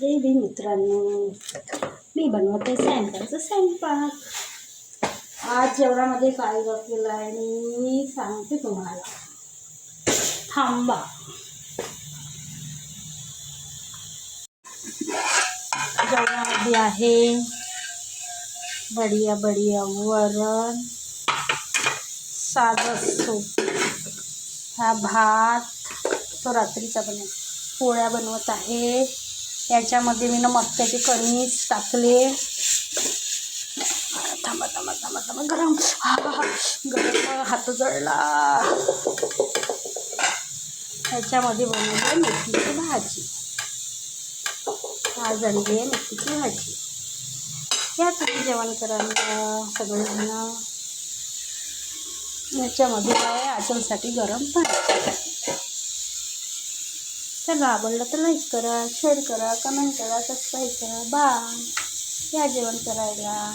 जय भीम मित्रांनो, मी बनवते सायंकाळचा स्वयंपाक. आज जेवणामध्ये काय केलं आहे मी सांगते तुम्हाला. थांबा. जेवणामध्ये आहे बढिया बढिया वरण, साधं सूप, हा भात तो रात्रीचा पोळ्या बनवत आहे. याच्यामध्ये मी मक्याचे कणीस टाकले. थांबा थांबा थांबा थांबा गरम गरम हात जळला. याच्यामध्ये बनवली मेथीची भाजी. आज आणली आहे मेथीची भाजी. या तुम्ही जेवण करायला सगळेजण. याच्यामध्ये आहे आचलसाठी गरम पाणी. तर आवडलं तर लाईक करा, शेअर करा, कमेंट करा, सबस्क्राईब करा. बाय. या जेवण करायला.